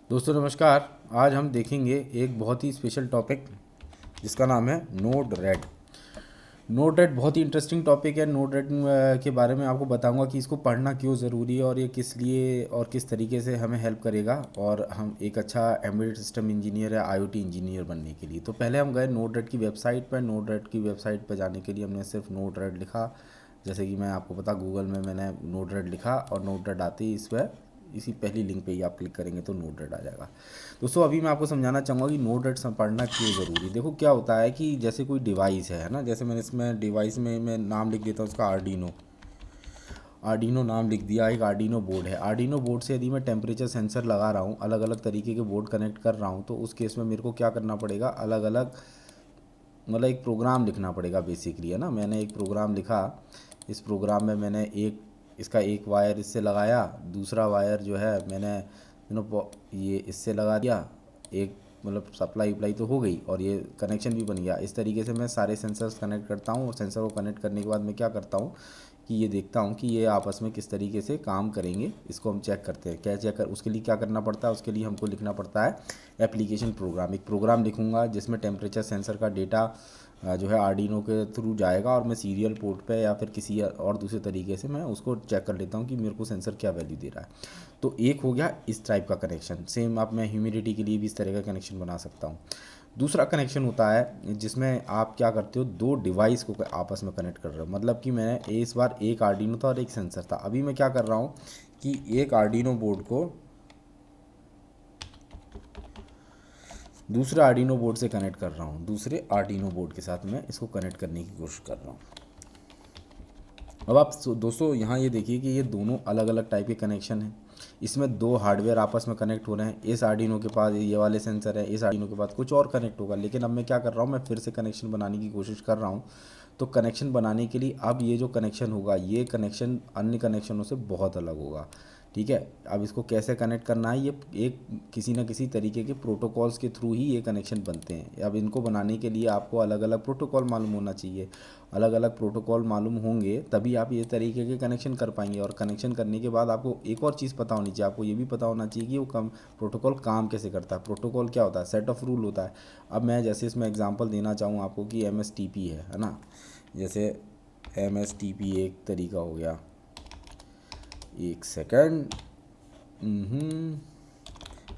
दोस्तों नमस्कार। आज हम देखेंगे एक बहुत ही स्पेशल टॉपिक जिसका नाम है नोड रेड। नोड रेड बहुत ही इंटरेस्टिंग टॉपिक है। नोड रेड के बारे में आपको बताऊंगा कि इसको पढ़ना क्यों ज़रूरी है और ये किस लिए और किस तरीके से हमें हेल्प करेगा और हम एक अच्छा एम्बेडेड सिस्टम इंजीनियर या आईओटी इंजीनियर बनने के लिए। तो पहले हम गए नोड रेड की वेबसाइट पर। नोड रेड की वेबसाइट पर जाने के लिए हमने सिर्फ नोड रेड लिखा। जैसे कि मैं आपको पता गूगल में मैंने नोड रेड लिखा और नोड रेड आते ही इस पर इसी पहली लिंक पे ही आप क्लिक करेंगे तो नोड रेड आ जाएगा। दोस्तों अभी मैं आपको समझाना चाहूँगा कि नोड रेड पढ़ना क्यों ज़रूरी। देखो क्या होता है कि जैसे कोई डिवाइस है ना, जैसे मैंने इसमें डिवाइस में मैं नाम लिख देता हूँ उसका आर्डिनो। आर्डिनो नाम लिख दिया। एक आर्डिनो बोर्ड है। आर्डिनो बोर्ड से यदि मैं टेम्परेचर सेंसर लगा रहा हूँ, अलग अलग तरीके के बोर्ड कनेक्ट कर रहा हूँ, तो उस केस में मेरे को क्या करना पड़ेगा, अलग अलग मतलब एक प्रोग्राम लिखना पड़ेगा बेसिकली, है ना। मैंने एक प्रोग्राम लिखा। इस प्रोग्राम में मैंने इसका एक वायर इससे लगाया, दूसरा वायर जो है मैंने ये इससे लगा दिया। एक मतलब सप्लाई उप्लाई तो हो गई और ये कनेक्शन भी बन गया। इस तरीके से मैं सारे सेंसर्स कनेक्ट करता हूँ और सेंसर को कनेक्ट करने के बाद मैं क्या करता हूँ कि ये देखता हूँ कि ये आपस में किस तरीके से काम करेंगे। इसको हम चेक करते हैं। क्या चेक कर उसके लिए क्या करना पड़ता है, उसके लिए हमको लिखना पड़ता है एप्लीकेशन प्रोग्राम। एक प्रोग्राम लिखूँगा जिसमें टेम्परेचर सेंसर का डेटा जो है आर्डिनो के थ्रू जाएगा और मैं सीरियल पोर्ट पे या फिर किसी और दूसरे तरीके से मैं उसको चेक कर लेता हूँ कि मेरे को सेंसर क्या वैल्यू दे रहा है। तो एक हो गया इस टाइप का कनेक्शन। सेम आप मैं ह्यूमिडिटी के लिए भी इस तरह का कनेक्शन बना सकता हूँ। दूसरा कनेक्शन होता है जिसमें आप क्या करते हो, दो डिवाइस को आपस में कनेक्ट कर रहे हो। मतलब कि मैं इस बार एक आर्डिनो था और एक सेंसर था। अभी मैं क्या कर रहा हूँ कि एक आर्डिनो बोर्ड को दूसरे आर्डिनो बोर्ड से कनेक्ट कर रहा हूँ। दूसरे आर्डिनो बोर्ड के साथ मैं इसको कनेक्ट करने की कोशिश कर रहा हूँ। अब आप दोस्तों यहाँ ये देखिए कि ये दोनों अलग अलग टाइप के कनेक्शन हैं। इसमें दो हार्डवेयर आपस में कनेक्ट हो रहे हैं। इस आर्डिनो के पास ये वाले सेंसर है, इस आर्डिनो के पास कुछ और कनेक्ट होगा। लेकिन अब मैं क्या कर रहा हूँ, मैं फिर से कनेक्शन बनाने की कोशिश कर रहा हूँ। तो कनेक्शन बनाने के लिए अब ये जो कनेक्शन होगा, ये कनेक्शन अन्य कनेक्शनों से बहुत अलग होगा। ठीक है। अब इसको कैसे कनेक्ट करना है, ये एक किसी न किसी तरीके के प्रोटोकॉल्स के थ्रू ही ये कनेक्शन बनते हैं। अब इनको बनाने के लिए आपको अलग अलग प्रोटोकॉल मालूम होना चाहिए। अलग अलग प्रोटोकॉल मालूम होंगे तभी आप ये तरीके के कनेक्शन कर पाएंगे। और कनेक्शन करने के बाद आपको एक और चीज़ पता होनी चाहिए। आपको ये भी पता होना चाहिए कि वो प्रोटोकॉल काम कैसे करता है। प्रोटोकॉल क्या होता है, सेट ऑफ रूल होता है। अब मैं जैसे इसमें एग्जांपल देना चाहूँ आपको कि MSTP है ना। जैसे MSTP एक तरीका हो गया। एक सेकंड।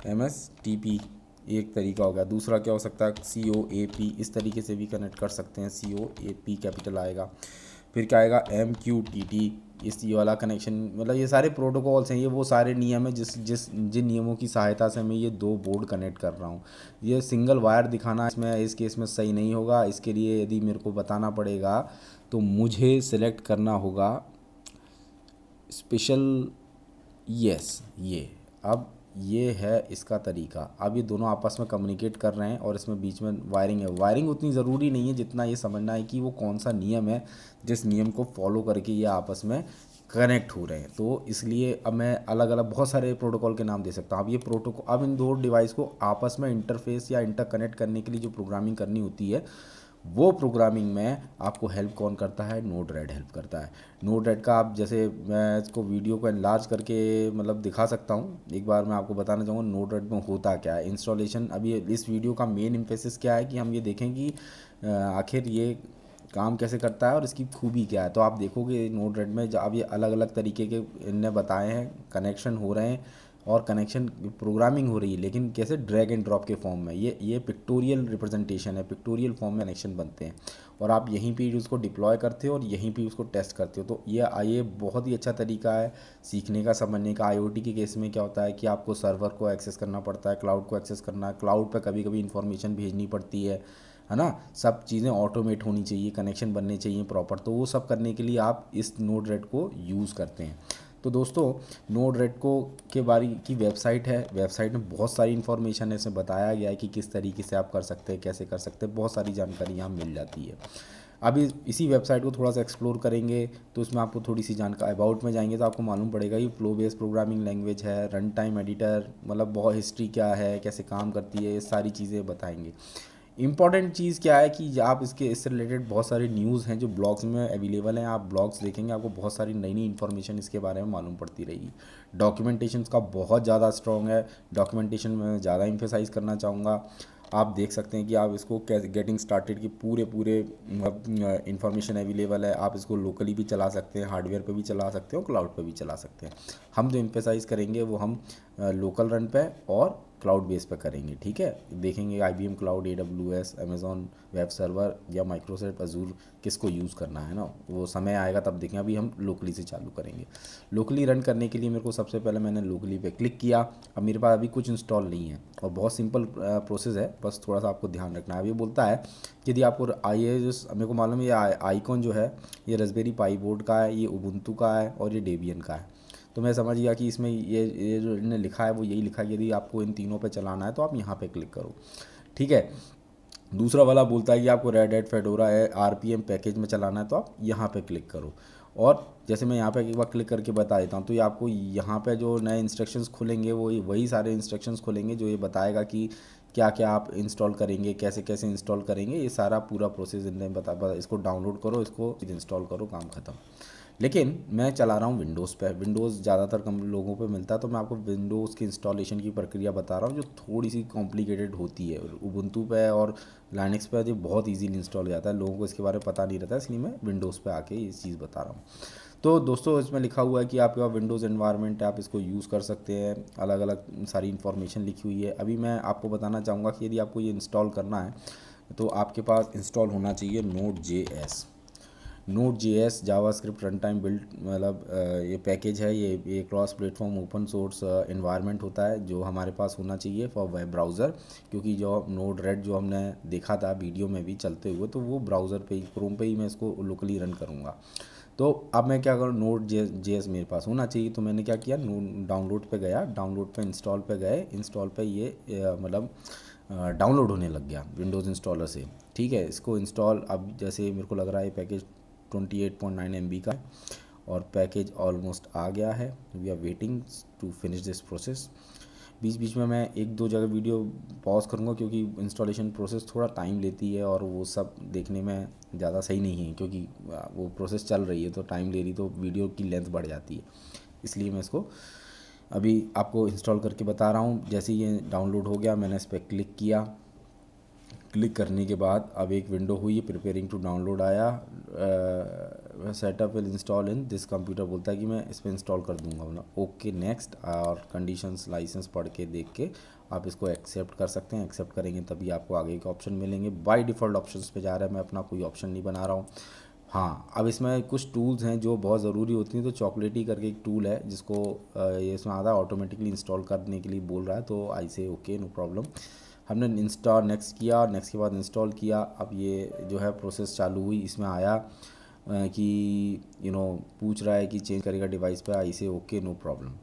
MSTP एक तरीका हो गया। दूसरा क्या हो सकता है, COAP। इस तरीके से भी कनेक्ट कर सकते हैं। COAP कैपिटल आएगा। फिर क्या आएगा, MQTT। इस ये वाला कनेक्शन, मतलब ये सारे प्रोटोकॉल्स हैं। ये वो सारे नियम है जिन नियमों की सहायता से मैं ये दो बोर्ड कनेक्ट कर रहा हूँ। ये सिंगल वायर दिखाना इसमें इस केस में सही नहीं होगा। इसके लिए यदि मेरे को बताना पड़ेगा तो मुझे सिलेक्ट करना होगा स्पेशल। यस, ये अब ये है इसका तरीका। अब ये दोनों आपस में कम्युनिकेट कर रहे हैं और इसमें बीच में वायरिंग है। वायरिंग उतनी ज़रूरी नहीं है जितना ये समझना है कि वो कौन सा नियम है जिस नियम को फॉलो करके ये आपस में कनेक्ट हो रहे हैं। तो इसलिए अब मैं अलग अलग बहुत सारे प्रोटोकॉल के नाम दे सकता हूँ। अब ये प्रोटोकॉल, अब इन दो डिवाइस को आपस में इंटरफेस या इंटरकनेक्ट करने के लिए जो प्रोग्रामिंग करनी होती है, वो प्रोग्रामिंग में आपको हेल्प कौन करता है, नोड रेड हेल्प करता है। नोड रेड का आप जैसे मैं इसको वीडियो को एनलार्ज करके मतलब दिखा सकता हूँ। एक बार मैं आपको बताना चाहूँगा नोड रेड में होता क्या है। इंस्टॉलेशन, अभी इस वीडियो का मेन इम्फेसिस क्या है कि हम ये देखें कि आखिर ये काम कैसे करता है और इसकी खूबी क्या है। तो आप देखोगे नोड रेड में जब ये अलग अलग तरीके के इनने बताए हैं कनेक्शन हो रहे हैं और कनेक्शन प्रोग्रामिंग हो रही है, लेकिन कैसे, ड्रैग एंड ड्रॉप के फॉर्म में। ये पिक्टोरियल रिप्रेजेंटेशन है, पिक्टोरियल फॉर्म में कनेक्शन बनते हैं और आप यहीं पे उसको डिप्लॉय करते हो और यहीं पे उसको टेस्ट करते हो। तो ये बहुत ही अच्छा तरीका है सीखने का, समझने का। आईओटी के केस में क्या होता है कि आपको सर्वर को एक्सेस करना पड़ता है, क्लाउड को एक्सेस करना है, क्लाउड पर कभी कभी इन्फॉर्मेशन भेजनी पड़ती है ना। सब चीज़ें ऑटोमेट होनी चाहिए, कनेक्शन बनने चाहिए प्रॉपर। तो वो सब करने के लिए आप इस नोड रेड को यूज़ करते हैं। तो दोस्तों नोड रेड को के बारे की वेबसाइट है। वेबसाइट में बहुत सारी इन्फॉर्मेशन है, इसमें बताया गया है कि किस तरीके से आप कर सकते हैं, कैसे कर सकते हैं। बहुत सारी जानकारी यहाँ मिल जाती है। अभी इसी वेबसाइट को थोड़ा सा एक्सप्लोर करेंगे तो इसमें आपको थोड़ी सी जानकारी, अबाउट में जाएंगे तो आपको मालूम पड़ेगा कि फ्लो बेस्ड प्रोग्रामिंग लैंग्वेज है, रन टाइम एडिटर, मतलब बहुत हिस्ट्री क्या है, कैसे काम करती है, ये सारी चीज़ें बताएंगे। इंपॉर्टेंट चीज़ क्या है कि आप इससे रिलेटेड बहुत सारे न्यूज़ हैं जो ब्लॉग्स में अवेलेबल हैं, आप ब्लॉग्स देखेंगे आपको बहुत सारी नई नई इन्फॉर्मेशन इसके बारे में मालूम पड़ती रहेगी। डॉक्यूमेंटेशन का बहुत ज़्यादा स्ट्रॉन्ग है, डॉक्यूमेंटेशन में ज़्यादा इम्फेसाइज करना चाहूँगा। आप देख सकते हैं कि आप इसको कैसे गेटिंग स्टार्टेड की पूरे पूरे इंफॉर्मेशन अवेलेबल है। आप इसको लोकली भी चला सकते हैं, हार्डवेयर पे भी चला सकते हैं और क्लाउड पे भी चला सकते हैं। हम जो इम्फेसाइज करेंगे वो हम लोकल रन पे और क्लाउड बेस पे करेंगे, ठीक है। देखेंगे IBM cloud, AWS, Amazon web server या माइक्रोसॉफ्ट अजूर किसको यूज़ करना है ना, वो समय आएगा तब देखेंगे। अभी हम लोकली से चालू करेंगे। लोकली रन करने के लिए मेरे को सबसे पहले मैंने लोकली पे क्लिक किया। अब मेरे पास अभी कुछ इंस्टॉल नहीं है और बहुत सिंपल प्रोसेस है, बस थोड़ा सा आपको ध्यान रखना है। अब ये बोलता है कि यदि आपको मेरे को मालूम है ये आइकॉन जो है ये रास्पबेरी पाई बोर्ड का है, ये उबुंटू का है और ये डेबियन का है। तो मैं समझ गया कि इसमें ये जो इन्होंने लिखा है वो यही लिखा है। यदि आपको इन तीनों पे चलाना है तो आप यहाँ पे क्लिक करो, ठीक है। दूसरा वाला बोलता है कि आपको रेड हैट फेडोरा है RPM पैकेज में चलाना है तो आप यहाँ पे क्लिक करो। और जैसे मैं यहाँ पे एक बार क्लिक करके बता देता हूँ तो ये आपको यहाँ पे जो नए इंस्ट्रक्शंस खुलेंगे वो वही सारे इंस्ट्रक्शंस खुलेंगे जो ये बताएगा कि क्या क्या आप इंस्टॉल करेंगे, कैसे कैसे इंस्टॉल करेंगे, ये सारा पूरा प्रोसेस इनने बता इसको डाउनलोड करो, इसको इंस्टॉल करो, काम ख़त्म। लेकिन मैं चला रहा हूँ विंडोज़ पे। विंडोज़ ज़्यादातर कम लोगों पे मिलता है तो मैं आपको विंडोज़ की इंस्टॉलेशन की प्रक्रिया बता रहा हूँ जो थोड़ी सी कॉम्प्लिकेटेड होती है। उबुंटू पे और लाइनक्स पे ये बहुत इजीली इंस्टॉल हो जाता है, लोगों को इसके बारे में पता नहीं रहता, इसलिए मैं विंडोज़ पे आके ये चीज़ बता रहा हूँ। तो दोस्तों इसमें लिखा हुआ है कि आपके पास विंडोज़ एनवायरनमेंट है, आप इसको यूज़ कर सकते हैं, अलग अलग सारी इन्फॉर्मेशन लिखी हुई है। अभी मैं आपको बताना चाहूँगा कि यदि आपको ये इंस्टॉल करना है तो आपके पास इंस्टॉल होना चाहिए Node.js JavaScript run time build, मतलब ये पैकेज है, ये cross platform open source environment होता है जो हमारे पास होना चाहिए फॉर वेब ब्राउज़र। क्योंकि जो नोड रेड जो हमने देखा था वीडियो में भी चलते हुए तो वो ब्राउज़र पे ही, क्रोम पे ही मैं इसको लोकली रन करूँगा। तो अब मैं क्या करूँ, Node.js मेरे पास होना चाहिए। तो मैंने क्या किया, डाउनलोड पे गया, डाउनलोड पे इंस्टॉल पे गए, इंस्टॉल पे ये मतलब डाउनलोड होने लग गया विंडोज़ इंस्टॉलर से, ठीक है। इसको इंस्टॉल, अब जैसे मेरे को लग रहा है पैकेज 28.9 MB का है और पैकेज ऑलमोस्ट आ गया है। We are waiting to finish this process. बीच बीच में मैं एक दो जगह वीडियो पॉज करूँगा क्योंकि इंस्टॉलेशन प्रोसेस थोड़ा टाइम लेती है और वो सब देखने में ज़्यादा सही नहीं है, क्योंकि वो प्रोसेस चल रही है तो टाइम ले रही तो वीडियो की लेंथ बढ़ जाती है। इसलिए मैं इसको अभी आपको इंस्टॉल करके बता रहा हूँ। जैसे ये डाउनलोड हो गया मैंने इस पर क्लिक किया, क्लिक करने के बाद अब एक विंडो हुई, प्रिपेयरिंग टू डाउनलोड आया। Setup will install in this computer बोलता है कि मैं इस पर इंस्टॉल कर दूंगा अपना। ओके नेक्स्ट, और कंडीशंस लाइसेंस पढ़ के देख के आप इसको एक्सेप्ट कर सकते हैं। एक्सेप्ट करेंगे तभी आपको आगे के ऑप्शन मिलेंगे। बाय डिफ़ॉल्ट ऑप्शंस पे जा रहा है, मैं अपना कोई ऑप्शन नहीं बना रहा हूँ। हाँ, अब इसमें कुछ टूल्स हैं जो बहुत ज़रूरी होती हैं। तो चॉकलेटी करके एक टूल है जिसको ये इसमें आता है ऑटोमेटिकली इंस्टॉल करने के लिए बोल रहा है, तो आई से ओके नो प्रॉब्लम। हमने इंस्टॉल नेक्स्ट किया, नेक्स्ट के बाद इंस्टॉल किया। अब ये जो है प्रोसेस चालू हुई, इसमें आया कि पूछ रहा है कि चेंज करेगा डिवाइस पे, आई से ओके नो प्रॉब्लम।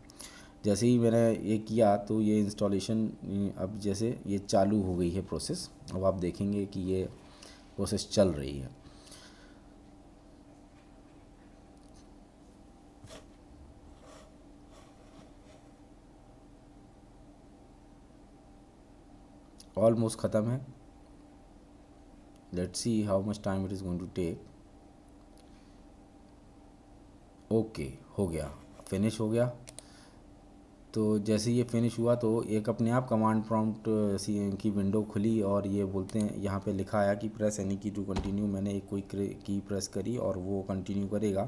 जैसे ही मैंने ये किया तो ये इंस्टॉलेशन अब जैसे ये चालू हो गई है प्रोसेस। अब आप देखेंगे कि ये प्रोसेस चल रही है। ऑलमोस्ट ख़त्म है। Let's see how much time it is going to take. Okay, हो गया, फिनिश हो गया। तो जैसे ये फिनिश हुआ तो एक अपने आप कमांड प्रॉम्प्ट सी की विंडो खुली और ये बोलते हैं, यहाँ पे लिखा आया कि प्रेस एनी की टू कंटिन्यू। मैंने एक कोई की प्रेस करी और वो कंटिन्यू करेगा।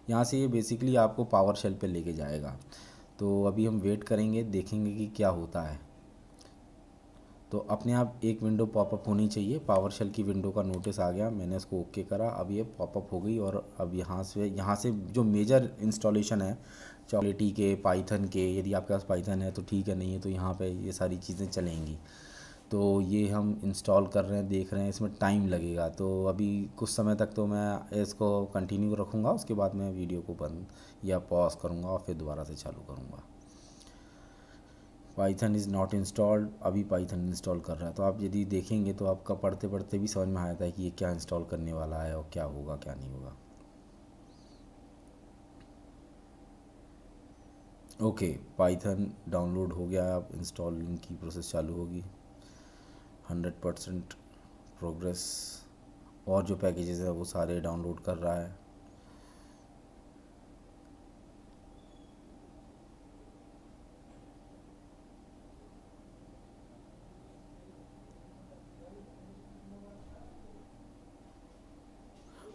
यहाँ से ये बेसिकली आपको पावर शेल पे लेके जाएगा। तो अभी हम वेट करेंगे, देखेंगे कि क्या होता है। तो अपने आप एक विंडो पॉपअप होनी चाहिए, पावर शेल की विंडो का नोटिस आ गया, मैंने इसको ओके करा, अब ये पॉपअप हो गई। और अब यहाँ से जो मेजर इंस्टॉलेशन है चॉकलेटी के, पाइथन के, यदि आपके पास पाइथन है तो ठीक है, नहीं है तो यहाँ पे ये सारी चीज़ें चलेंगी। तो ये हम इंस्टॉल कर रहे हैं, देख रहे हैं, इसमें टाइम लगेगा। तो अभी कुछ समय तक तो मैं इसको कंटिन्यू रखूँगा, उसके बाद मैं वीडियो को बंद या पॉज करूँगा और फिर दोबारा से चालू करूँगा। पाइथन इज़ नॉट इंस्टॉल्ड, अभी पाइथन इंस्टॉल कर रहा है। तो आप यदि देखेंगे तो आपका पढ़ते पढ़ते भी समझ में आ जाता है कि ये क्या इंस्टॉल करने वाला है और क्या होगा क्या नहीं होगा। ओके, पाइथन डाउनलोड हो गया, अब इंस्टॉलिंग की प्रोसेस चालू होगी। 100% प्रोग्रेस, और जो पैकेजेस है वो सारे डाउनलोड कर रहा है।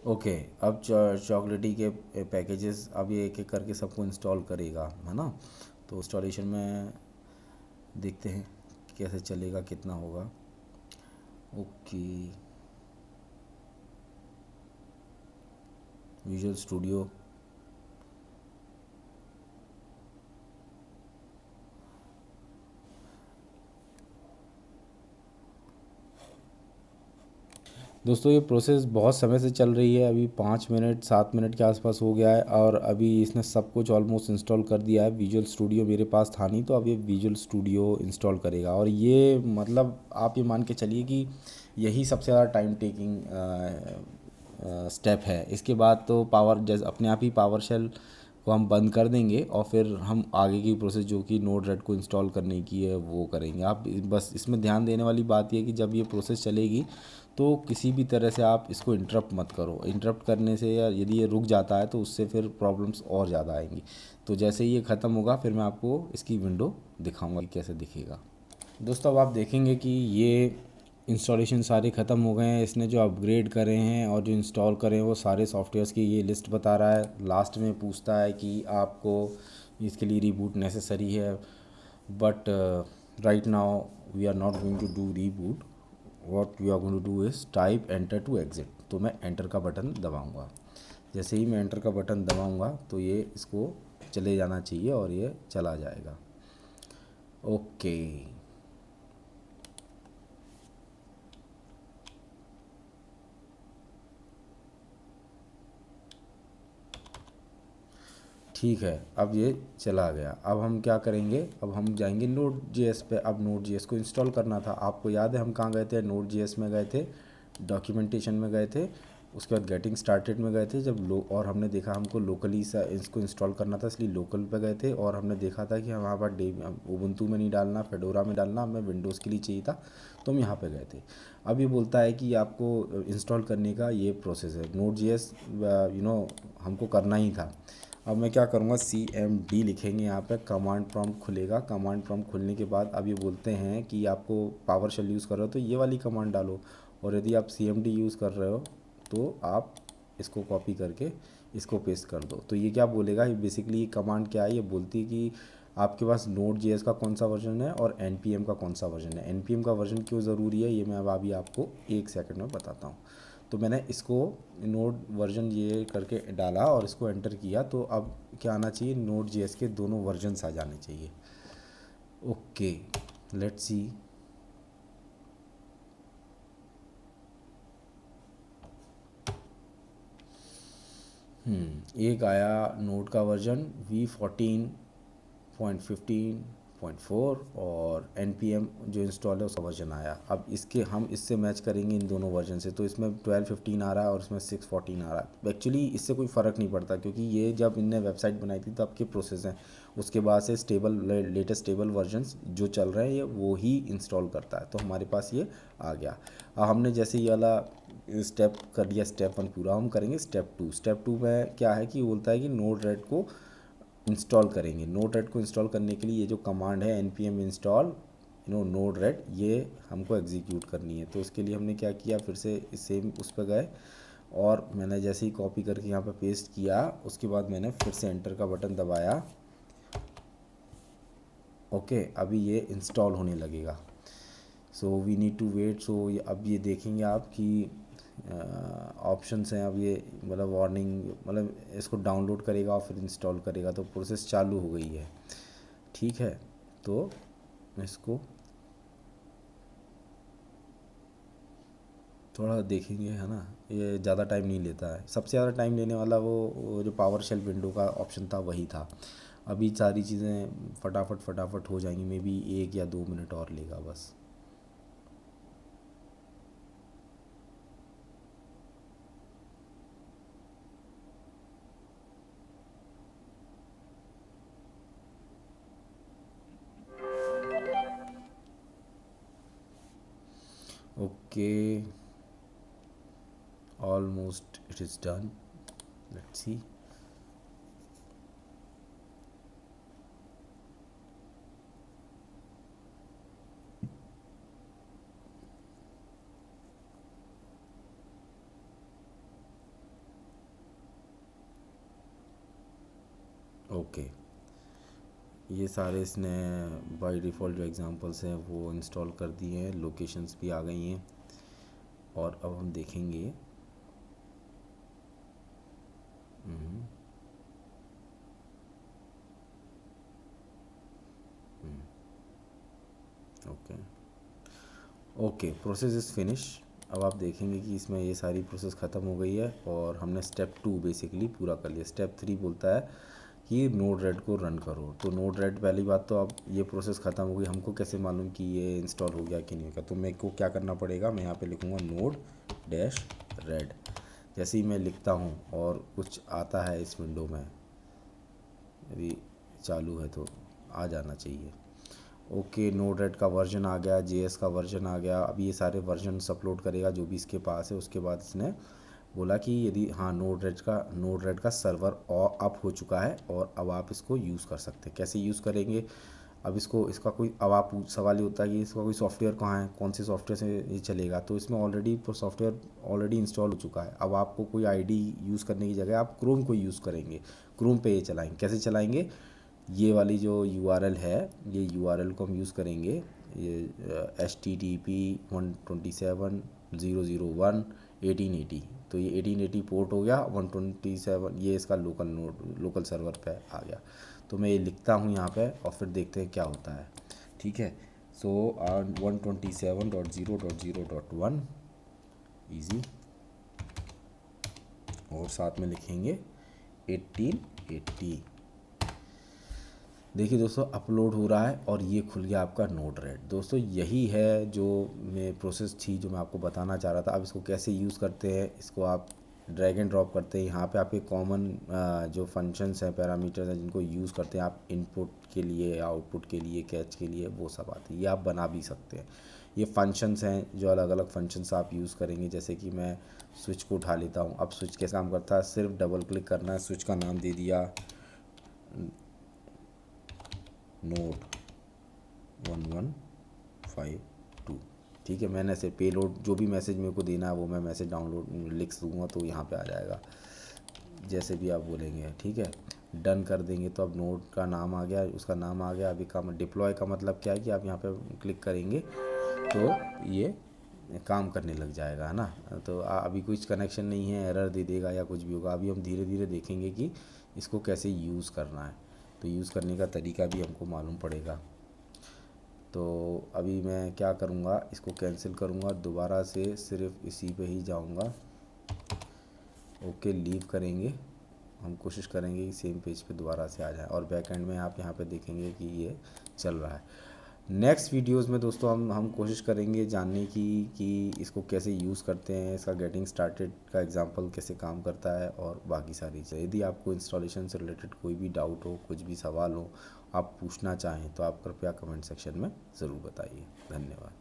ओके, अब चॉकलेटी के पैकेजेस अब ये एक एक करके सबको इंस्टॉल करेगा, है ना। तो इंस्टॉलेशन में देखते हैं कैसे चलेगा, कितना होगा। Okay, visual studio. दोस्तों ये प्रोसेस बहुत समय से चल रही है, अभी 5 मिनट 7 मिनट के आसपास हो गया है और अभी इसने सब कुछ ऑलमोस्ट इंस्टॉल कर दिया है। विजुअल स्टूडियो मेरे पास था नहीं, तो अब ये विजुअल स्टूडियो इंस्टॉल करेगा। और ये मतलब आप ये मान के चलिए कि यही सबसे ज़्यादा टाइम टेकिंग स्टेप है। इसके बाद तो पावर जैसे अपने आप ही पावर शेल को हम बंद कर देंगे और फिर हम आगे की प्रोसेस जो कि नोड रेड को इंस्टॉल करने की है वो करेंगे। आप बस इसमें ध्यान देने वाली बात ये है कि जब ये प्रोसेस चलेगी तो किसी भी तरह से आप इसको इंटरप्ट मत करो। इंटरप्ट करने से या यदि ये रुक जाता है तो उससे फिर प्रॉब्लम्स और ज़्यादा आएंगी। तो जैसे ही ये ख़त्म होगा फिर मैं आपको इसकी विंडो दिखाऊंगा कि कैसे दिखेगा। दोस्तों अब आप देखेंगे कि ये इंस्टॉलेशन सारे ख़त्म हो गए हैं। इसने जो अपग्रेड करे हैं और जो इंस्टॉल करे हैं वो सारे सॉफ्टवेयर्स की ये लिस्ट बता रहा है। लास्ट में पूछता है कि आपको इसके लिए रीबूट नेसेसरी है, but right now we are not going to do reboot. What we are going to do is type enter to exit. तो मैं एंटर का बटन दबाऊँगा। जैसे ही मैं एंटर का बटन दबाऊँगा तो ये इसको चले जाना चाहिए और ये चला जाएगा। ओके, ठीक है, अब ये चला गया। अब हम क्या करेंगे, अब हम जाएंगे नोड जेएस पे। अब नोड जेएस को इंस्टॉल करना था। आपको याद है हम कहाँ गए थे, नोड जेएस में गए थे, डॉक्यूमेंटेशन में गए थे, उसके बाद गेटिंग स्टार्टेड में गए थे। जब और हमने देखा हमको लोकली सा इसको इंस्टॉल करना था, इसलिए लोकल पे गए थे। और हमने देखा था कि हमारे पास उबुंटू में नहीं डालना, फेडोरा में डालना, हमें विंडोज़ के लिए चाहिए था, तो हम यहाँ पे गए थे। अब ये बोलता है कि आपको इंस्टॉल करने का ये प्रोसेस है, नोड जेएस हमको करना ही था। अब मैं क्या करूँगा, CMD लिखेंगे, यहाँ पे कमांड प्रॉम्प्ट खुलेगा। कमांड प्रॉम्प्ट खुलने के बाद अब ये बोलते हैं कि आपको पावर शेल यूज़ कर रहे हो तो ये वाली कमांड डालो, और यदि आप CMD यूज़ कर रहे हो तो आप इसको कॉपी करके इसको पेस्ट कर दो। तो ये क्या बोलेगा, ये बेसिकली ये कमांड क्या है, ये बोलती है कि आपके पास नोड जेएस का कौन सा वर्जन है और NPM का कौन सा वर्जन है। NPM का वर्जन क्यों ज़रूरी है ये मैं अब अभी आपको 1 सेकंड में बताता हूँ। तो मैंने इसको नोड वर्जन ये करके डाला और इसको एंटर किया, तो अब क्या आना चाहिए, नोड जेएस के दोनों वर्जन्स आ जाने चाहिए। Okay, let's see. एक आया नोड का वर्जन V14.15.4 और NPM जो इंस्टॉल है उसका वर्जन आया। अब इसके हम इससे मैच करेंगे इन दोनों वर्जन से, तो इसमें 12.15 आ रहा है और इसमें 6.14 आ रहा है। एक्चुअली इससे कोई फ़र्क नहीं पड़ता क्योंकि ये जब इनने वेबसाइट बनाई थी तब के प्रोसेस हैं। उसके बाद से स्टेबल लेटेस्ट स्टेबल वर्जन्स जो चल रहे हैं ये वो ही इंस्टॉल करता है, तो हमारे पास ये आ गया। अब हमने जैसे ये वाला स्टेप कर लिया, स्टेप 1 पूरा, हम करेंगे स्टेप 2। स्टेप 2 में क्या है कि बोलता है कि नोड रेड को इंस्टॉल करेंगे। नोड रेड को इंस्टॉल करने के लिए ये जो कमांड है NPM इंस्टॉल नोड रेड, ये हमको एग्जीक्यूट करनी है। तो उसके लिए हमने क्या किया, फिर से सेम उस पर गए और मैंने जैसे ही कॉपी करके यहाँ पे पेस्ट किया, उसके बाद मैंने फिर से एंटर का बटन दबाया। ओके, अभी ये इंस्टॉल होने लगेगा। So we need to wait. So अब ये देखेंगे आप कि ऑप्शंस हैं। अब ये मतलब वार्निंग, मतलब इसको डाउनलोड करेगा और फिर इंस्टॉल करेगा, तो प्रोसेस चालू हो गई है। ठीक है, तो इसको थोड़ा देखेंगे, है ना। ये ज़्यादा टाइम नहीं लेता है, सबसे ज़्यादा टाइम लेने वाला वो जो पावर शेल विंडो का ऑप्शन था वही था। अभी सारी चीज़ें फटाफट फटाफट हो जाएंगी, मे बी 1 या 2 मिनट और लेगा बस। Okay, almost it is done. Let's see. Okay, ये सारे इसने बाय डिफ़ॉल्ट जो एग्जांपल्स हैं वो इंस्टॉल कर दिए हैं, लोकेशंस भी आ गई हैं। और अब हम देखेंगे okay okay, process is finish. अब आप देखेंगे कि इसमें ये सारी प्रोसेस ख़त्म हो गई है और हमने स्टेप 2 बेसिकली पूरा कर लिया। स्टेप 3 बोलता है कि नोड रेड को रन करो। तो नोड रेड, पहली बात तो अब ये प्रोसेस ख़त्म हो गई, हमको कैसे मालूम कि ये इंस्टॉल हो गया कि नहीं होगा? तो मेरे को क्या करना पड़ेगा, मैं यहाँ पे लिखूँगा नोड डैश रेड। जैसे ही मैं लिखता हूँ और कुछ आता है इस विंडो में, यदि चालू है तो आ जाना चाहिए। ओके, नोड रेड का वर्जन आ गया, जेएस का वर्जन आ गया। अब ये सारे वर्जन अपलोड करेगा जो भी इसके पास है। उसके बाद इसने बोला कि यदि हाँ, नोड रेड का सर्वर अप हो चुका है और अब आप इसको यूज़ कर सकते हैं। कैसे यूज़ करेंगे? अब इसका कोई, अब आप सवाल ये होता है कि इसका कोई सॉफ्टवेयर कहाँ है, कौन से सॉफ्टवेयर से ये चलेगा? तो इसमें ऑलरेडी सॉफ्टवेयर ऑलरेडी इंस्टॉल हो चुका है। अब आपको कोई आईडी यूज़ करने की जगह आप क्रोम को यूज़ करेंगे। क्रोम पे ये चलाएंगे। कैसे चलाएंगे? ये वाली जो यूआरएल है, ये यूआरएल को हम यूज़ करेंगे। ये HTTP:127.0.0.1.1880। तो ये 1880 पोर्ट हो गया। 127 ये इसका लोकल सर्वर पे आ गया। तो मैं ये लिखता हूँ यहाँ पे और फिर देखते हैं क्या होता है। ठीक है, सो 127.0.0.1 ईजी, और साथ में लिखेंगे 1880। देखिए दोस्तों, अपलोड हो रहा है और ये खुल गया आपका नोड रेड। दोस्तों यही है जो मैं प्रोसेस थी जो मैं आपको बताना चाह रहा था। अब इसको कैसे यूज़ करते हैं, इसको आप ड्रैग एंड ड्रॉप करते हैं। यहाँ पे आपके कॉमन जो फंक्शंस हैं, पैरामीटर्स हैं, जिनको यूज़ करते हैं आप इनपुट के लिए, आउटपुट के लिए, कैच के लिए, वो सब आते हैं। ये आप बना भी सकते हैं। ये फंक्शंस हैं जो अलग अलग फंक्शंस आप यूज़ करेंगे। जैसे कि मैं स्विच को उठा लेता हूँ। अब स्विच कैसे काम करता है, सिर्फ डबल क्लिक करना है, स्विच का नाम दे दिया नोड 1152। ठीक है, मैंने ऐसे पेलोड जो भी मैसेज मेरे को देना है वो मैं मैसेज डाउनलोड लिख दूँगा तो यहाँ पे आ जाएगा, जैसे भी आप बोलेंगे। ठीक है, डन कर देंगे तो अब नोड का नाम आ गया, उसका नाम आ गया। अभी काम डिप्लॉय का मतलब क्या है कि आप यहाँ पे क्लिक करेंगे तो ये काम करने लग जाएगा, है ना? तो अभी कुछ कनेक्शन नहीं है, एरर दे देगा या कुछ भी होगा। अभी हम धीरे धीरे देखेंगे कि इसको कैसे यूज़ करना है। तो यूज़ करने का तरीका भी हमको मालूम पड़ेगा। तो अभी मैं क्या करूँगा, इसको कैंसिल करूँगा, दोबारा से सिर्फ इसी पे ही जाऊँगा। ओके, लीव करेंगे। हम कोशिश करेंगे कि सेम पेज पे दोबारा से आ जाए और बैक एंड में आप यहाँ पे देखेंगे कि ये चल रहा है। नेक्स्ट वीडियोस में दोस्तों हम कोशिश करेंगे जानने की कि इसको कैसे यूज़ करते हैं, इसका गेटिंग स्टार्टेड का एग्जांपल कैसे काम करता है और बाकी सारी चीज़ें। यदि आपको इंस्टॉलेशन से रिलेटेड कोई भी डाउट हो, कुछ भी सवाल हो, आप पूछना चाहें तो आप कृपया कमेंट सेक्शन में ज़रूर बताइए। धन्यवाद।